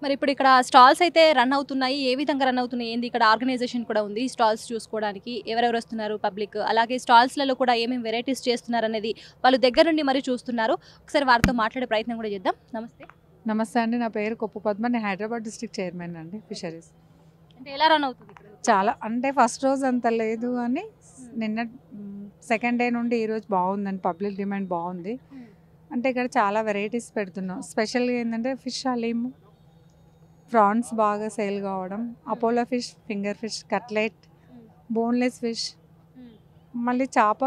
మరి ఇప్పుడు ఇక్కడ స్టాల్స్ అయితే రన్ అవుతున్నాయి. ఏ విధంగా రన్ అవుతున్నాయి? ఏంది ఇక్కడ ఆర్గనైజేషన్ కూడా ఉంది. స్టాల్స్ చూసుకోవడానికి ఎవరెవరు వస్తున్నారు పబ్లిక్. అలాగే స్టాల్స్‌లలో కూడా ఏమేమి వెరైటీస్ చేస్తున్నారనేది వాళ్ళు దగ్గర నుండి మరి చూస్తున్నారు. ఒకసారి వారితో మాట్లాడే ప్రయత్నం కూడా చేద్దాం. నమస్తే. నమస్తే అండి. నా పేరు కొప్పు పద్మ. నేను హైదరాబాద్ డిస్ట్రిక్ట్ చైర్మన్ అండి ఫిషరీస్. అంటే ఎలా రన్ అవుతుంది ఇక్కడ? చాలా అంటే ఫస్ట్ రోజు అంత లేదు అని నిన్న సెకండ్ డే నుండి ఈరోజు బాగుందండి. పబ్లిక్ డిమాండ్ బాగుంది. అంటే ఇక్కడ చాలా వెరైటీస్ పెడుతున్నాం. స్పెషల్గా ఏంటంటే ఫిష్ హలీము, ప్రాన్స్ బాగా సేల్ కావడం, Apollo fish, finger fish, cutlet, boneless fish, మళ్ళీ చేప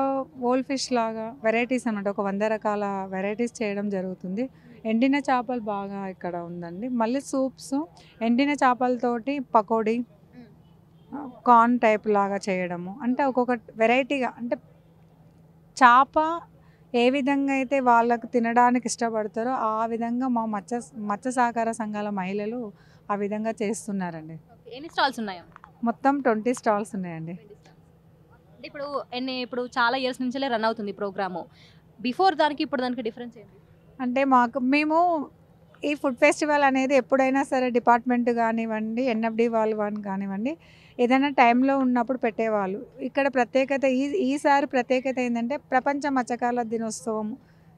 ఓల్ ఫిష్ లాగా వెరైటీస్ అన్నమాట. ఒక 100 రకాల వెరైటీస్ చేయడం జరుగుతుంది. ఎండిన చేపలు బాగా ఇక్కడ ఉందండి. మళ్ళీ సూప్స్, ఎండిన చేపలతోటి పకోడీ, కార్న్ టైప్ లాగా చేయడము. అంటే ఒక్కొక్క వెరైటీగా అంటే చేప ఏ విధంగా అయితే వాళ్ళకు తినడానికి ఇష్టపడతారో ఆ విధంగా మా మత్స్య సహకార సంఘాల మహిళలు ఆ విధంగా చేస్తున్నారండి. ఎన్ని స్టాల్స్ ఉన్నాయా? మొత్తం 20 స్టాల్స్ ఉన్నాయండి. అంటే ఇప్పుడు చాలా ఇయర్స్ నుంచే రన్ అవుతుంది ప్రోగ్రాము. బిఫోర్ దానికి ఇప్పుడు దానికి డిఫరెన్స్ ఏంటి? అంటే మేము ఈ ఫుడ్ ఫెస్టివల్ అనేది ఎప్పుడైనా సరే డిపార్ట్మెంట్ కానివ్వండి, ఎన్ఎఫ్డి వాళ్ళు కానివ్వండి, ఏదైనా టైంలో ఉన్నప్పుడు పెట్టేవాళ్ళు. ఇక్కడ ప్రత్యేకత ఈసారి ప్రత్యేకత ఏంటంటే ప్రపంచ మత్స్యకారుల దినోత్సవం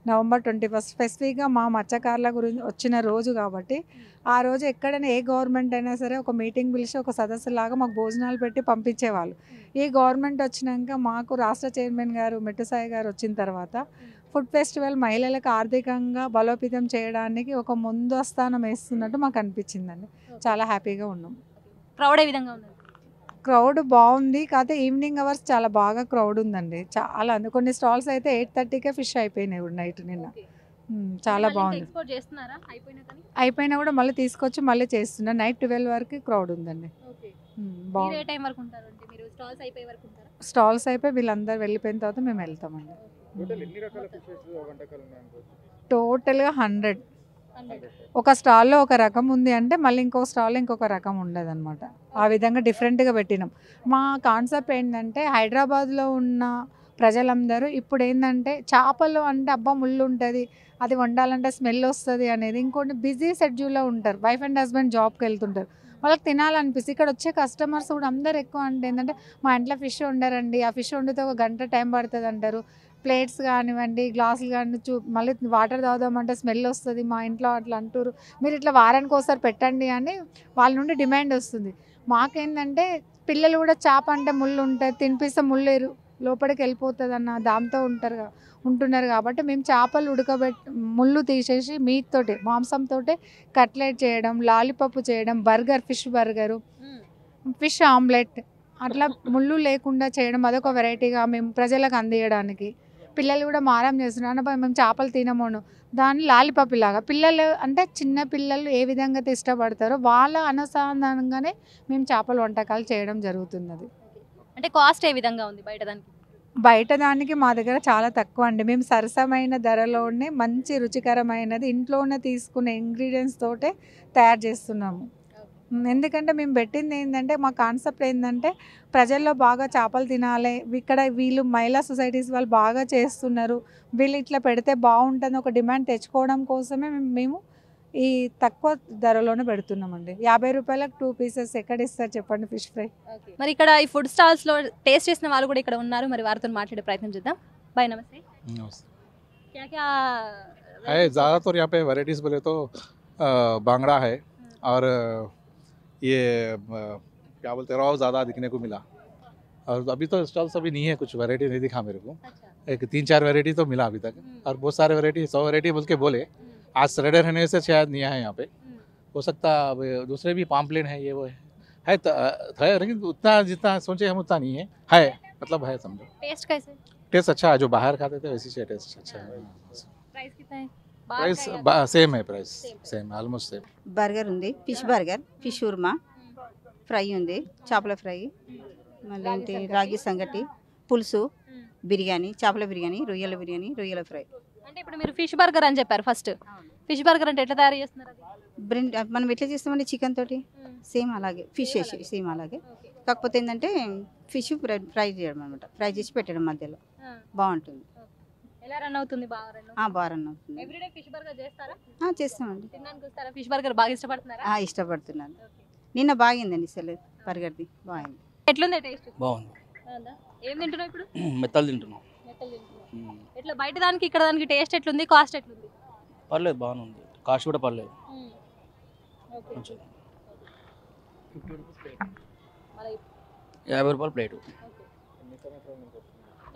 నవంబర్ 21 స్పెసిఫిక్గా మా మత్స్యకారుల గురించి వచ్చిన రోజు కాబట్టి ఆ రోజు ఎక్కడైనా ఏ గవర్నమెంట్ అయినా సరే ఒక మీటింగ్ పిలిచి ఒక సదస్సులాగా మాకు భోజనాలు పెట్టి పంపించేవాళ్ళు. ఈ గవర్నమెంట్ వచ్చినాక మాకు రాష్ట్ర చైర్మన్ గారు మెట్టుసాయి గారు వచ్చిన తర్వాత ఫుడ్ ఫెస్టివల్ మహిళలకు ఆర్థికంగా బలోపేతం చేయడానికి ఒక ముందు స్థానం వేస్తున్నట్టు మాకు అనిపించిందండి. చాలా హ్యాపీగా ఉన్నాం. క్రౌడ్ ఏ విధంగా ఉంది? క్రౌడ్ బాగుంది. కాకపోతే ఈవినింగ్ అవర్స్ చాలా బాగా క్రౌడ్ ఉందండి. చాలా కొన్ని స్టాల్స్ అయితే 8:30కే ఫిష్ అయిపోయినాయి నైట్ నిన్న. చాలా బాగుంది. ఎక్స్‌పోర్ట్ చేస్తున్నారా అయిపోయినా కూడా మళ్ళీ తీసుకొచ్చి మళ్ళీ చేస్తున్నా. నైట్ 12 వరకు క్రౌడ్ ఉందండి. మీరు ఏ టైం వరకు ఉంటారు? అంటే మీరు స్టాల్స్ అయిపోయే వరకు ఉంటారా? స్టాల్స్ అయిపోయి వీళ్ళందరూ వెళ్ళిపోయిన తర్వాత మేము వెళ్తామండి. టోటల్గా 100. ఒక స్టాల్లో ఒక రకం ఉంది అంటే మళ్ళీ ఇంకో స్టాల్లో ఇంకొక రకం ఉండదు అనమాట. ఆ విధంగా డిఫరెంట్గా పెట్టినాం. మా కాన్సెప్ట్ ఏంటంటే హైదరాబాద్లో ఉన్న ప్రజలందరూ ఇప్పుడు ఏంటంటే చేపలు అంటే అబ్బా ముళ్ళు ఉంటుంది, అది వండాలంటే స్మెల్ వస్తుంది అనేది. ఇంకోటి బిజీ షెడ్యూల్లో ఉంటారు, వైఫ్ అండ్ హస్బెండ్ జాబ్కి వెళ్తుంటారు, వాళ్ళకి తినాలనిపిస్తుంది. ఇక్కడ వచ్చే కస్టమర్స్ కూడా అందరు ఎక్కువ అంటే ఏంటంటే మా ఇంట్లో ఫిష్ వండారండి, ఆ ఫిష్ వండితే 1 గంట టైం పడుతుంది అంటారు. ప్లేట్స్ కానివ్వండి, గ్లాసులు కానీ మళ్ళీ వాటర్ తాగుదామంటే స్మెల్ వస్తుంది, మా ఇంట్లో అట్లా అంటారు, మీరు ఇట్లా వారానికి ఒకసారి పెట్టండి అని వాళ్ళ నుండి డిమాండ్ వస్తుంది. మాకేంటంటే పిల్లలు కూడా చేప అంటే ముళ్ళు ఉంటుంది, తినిపిస్తే ముళ్ళు లోపలికి వెళ్ళిపోతుంది అన్న దాంతో ఉంటున్నారు కాబట్టి మేము చేపలు ముళ్ళు తీసేసి మీట్ తోటి మాంసంతో కట్లెట్ చేయడం, లాలీపాప్ చేయడం, burger, fish burger, fish omelette అట్లా ముళ్ళు లేకుండా చేయడం అదొక వెరైటీగా మేము ప్రజలకు అందియడానికి. పిల్లలు కూడా మారం చేస్తున్నారు, మేము చేపలు తినమోను దాన్ని లాలీపాప్ లాగా. పిల్లలు అంటే చిన్న పిల్లలు ఏ విధంగా అయితే ఇష్టపడతారో వాళ్ళ అనుసంధానంగానే మేము చేపల వంటకాలు చేయడం జరుగుతున్నది. అంటే కాస్ట్ ఏ విధంగా ఉంది బయట దానికి? బయట దానికి మా దగ్గర చాలా తక్కువ అండి. మేము సరసమైన ధరలోనే మంచి రుచికరమైనది ఇంట్లోనే తీసుకునే ఇంగ్రీడియంట్స్ తోటే తయారు చేస్తున్నాము. ఎందుకంటే మేము పెట్టింది ఏంటంటే మా కాన్సెప్ట్ ఏంటంటే ప్రజల్లో బాగా చేపలు తినాలి, ఇక్కడ వీళ్ళు మహిళా సొసైటీస్ వాళ్ళు బాగా చేస్తున్నారు, వీళ్ళు ఇట్లా పెడితే బాగుంటుంది ఒక డిమాండ్ తెచ్చుకోవడం కోసమే మేము ఈ తక్కువ ధరలోనే పెడుతున్నామండి. 50 రూపాయలకు 2 పీసెస్ ఎక్కడ ఇస్తారు చెప్పండి ఫిష్ ఫ్రై. మరి ఇక్కడ ఈ ఫుడ్ స్టాల్స్లో టేస్ట్ చేసిన వాళ్ళు కూడా ఇక్కడ ఉన్నారు, మరి వారితో మాట్లాడే ప్రయత్నం చేద్దాం. బాయ్, నమస్తే. क्या क्या है ज़्यादातर यहाँ पे वैराइटीज़ बोले तो बांगड़ा है और ये क्या बोलते हैं रॉ ज़्यादा दिखने को मिला। और अभी तो स्टॉल्स अभी नहीं है, कुछ वैरायटी नहीं दिखा मेरे को। एक 3-4 वैरायटी तो मिला अभी तक और बहुत सारे वैरायटी 100 वैरायटी बोल के बोले। आज सैटरडे रहने से शायद नहीं है यहाँ पे, हो सकता अब दूसरे भी पाम्पलेट है ये वो है लेकिन उतना जितना सोचे हम उतना नहीं है मतलब है समझो। टेस्ट कैसे? टेस्ट अच्छा है, जो बाहर खाते थे वैसी से टेस्ट अच्छा है। प्राइस कितना है? प्राइस सेम है, price same almost same. Burger ఉంది, ఫిష్ బర్గర్, ఫిష్ ఉర్మా, ఫ్రై ఉంది, చేపల ఫ్రై, మళ్ళీ ఏంటి రాగి సంగటి, పులుసు, బిర్యానీ, చేపల బిర్యానీ, రొయ్యల బిర్యానీ, రొయ్యల ఫ్రై. అంటే ఇప్పుడు మీరు ఫిష్ బర్గర్ అని చెప్పారు ఫస్ట్. ఫిష్ బర్గర్ అంటే ఎట్లా తయారు చేస్తున్నారు? బ్రెండ్ మనం ఎట్లా చేస్తామంటే చికెన్ తోటి సేమ్ అలాగే, ఫిష్ వేసి సేమ్ అలాగే, కాకపోతే ఏంటంటే ఫిష్ ఫ్రై చేయడం అనమాట, ఫ్రై చేసి పెట్టడం మధ్యలో బాగుంటుంది. ఎలా రన్ అవుతుంది? బాగా రన్ బాగా రన్ అవుతుంది. ఎవ్రీడే ఫిష్ బర్గర్ చేస్తారా? చేస్తామండి. తినడానికి వస్తారా? ఫిష్ బర్గర్ బాగా ఇష్టపడుతున్నారా? ఇష్టపడుతున్నాను. నిన్న బాగిందండి అసలు బర్గర్ది బాగుంది. ఎట్లుంది టేస్ట్? బాగుంది. బాగుందా? ఏం తింటున్నావు ఇప్పుడు? మెత్తలు తింటున్నాం. మెత్తలు తింటున్నావు. ఎట్లా బయట దానికి ఇక్కడ దానికి టేస్ట్ ఎట్లుంది? కాస్ట్ ఎట్లుంది? పర్లేదు, బాగానే ఉంది. కాస్ట్ కూడా పర్లేదు. ఓకే. కొంచెం 50 రూపాయలు ప్లేటు.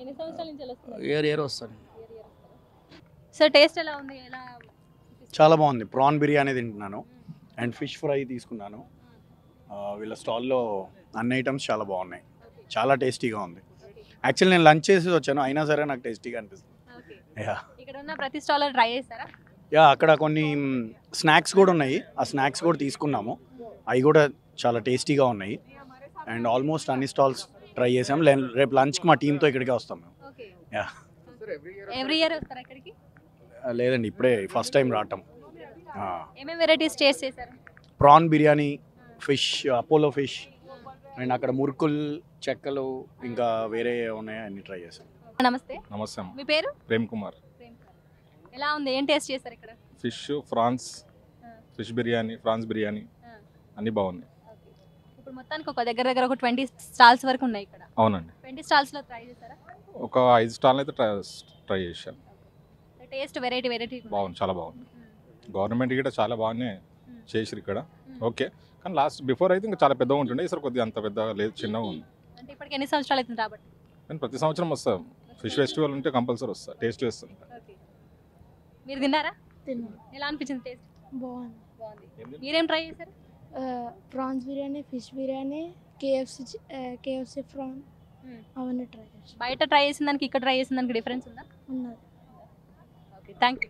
ఎన్ని సంవత్సరాల నుంచి వస్తుంది? ఇయర్ వస్తాను. సో టేస్ట్ ఎలా ఉంది? ఎలా? చాలా బాగుంది. ప్రాన్ బిర్యానీ తింటున్నాను అండ్ ఫిష్ ఫ్రై తీసుకున్నాను. వీళ్ళ స్టాల్లో అన్ని ఐటమ్స్ చాలా బాగున్నాయి, చాలా టేస్టీగా ఉంది. యాక్చువల్లీ నేను లంచ్ చేసి వచ్చాను, అయినా సరే నాకు టేస్టీగా అనిపిస్తుంది. యా ఇక్కడ ఉన్న ప్రతి స్టాల్లో ట్రై చేస్తారా? అక్కడ కొన్ని స్నాక్స్ కూడా ఉన్నాయి, ఆ స్నాక్స్ కూడా తీసుకున్నాము, అవి కూడా చాలా టేస్టీగా ఉన్నాయి. అండ్ ఆల్మోస్ట్ అన్ని స్టాల్స్ ట్రై చేసాం. రేపు లంచ్కి మా టీంతో ఇక్కడికే వస్తాం మేము. యా ఎవ్రీ ఇయర్ వస్తారా ఇక్కడికి? లేదండి, ఇప్పుడే ఫస్ట్ టైం రావటం. ఏమేమి వెరైటీస్ టేస్ట్ చేశారు? Prawn biryani, fish, Apollo fish, and అక్కడ మురుకులు, చెక్కలు, ఇంకా వేరే ఉన్నాయి, అన్ని ట్రై చేసాం. నమస్తే. నమస్తే అమ్మ. మీ పేరు? ప్రేమ్ కుమార్. ఎలా ఉంది? ఏం టేస్ట్ చేశారు ఇక్కడ? Fish prawns, fish biryani, prawns biryani అన్నీ బాగున్నాయి. ఇప్పుడు మొత్తానికి ఒక దగ్గర ఒక 20 స్టాల్స్ వరకు ఉన్నాయి ఇక్కడ. అవునండి, 20 స్టాల్స్లో ట్రై చేశారా? ఒక 5 స్టాల్ అయితే ట్రై చేశాను. టేస్ట్ వెరైటీ బాగుంది, చాలా బాగుంది. గవర్నమెంట్ కూడా చాలా బాగానే చేసిరు ఇక్కడ. ఓకే, కానీ బిఫోర్ అయితే ఇంకా చాలా పెద్దగా ఉంటుండే, ఈసారి కొద్దిగా అంత పెద్దగా లేదు, చిన్నగా ఉంది. అంటే ఇప్పటికి ఎన్ని సంవత్సరాలు అవుతుంది రాబట్టి? నేను ప్రతి సంవత్సరం వస్తాం. ఫిష్ ఫెస్టివల్ ఉంటే కంపల్సరీ వస్తా, టేస్ట్ చేస్తాను. మీరు తిన్నారా? తిన్నాను. ఎలా అనిపించింది టేస్ట్? బాగుంది. మీరేం ట్రై చేశారు? Prawns biryani, fish biryani, KFC prawn అవన్నీ ట్రై చేసి బయట ట్రై చేసిన దానికి ఇక్కడ ట్రై చేసిన దానికి డిఫరెన్స్ ఉందా? ఉన్నది. Okay, thank you.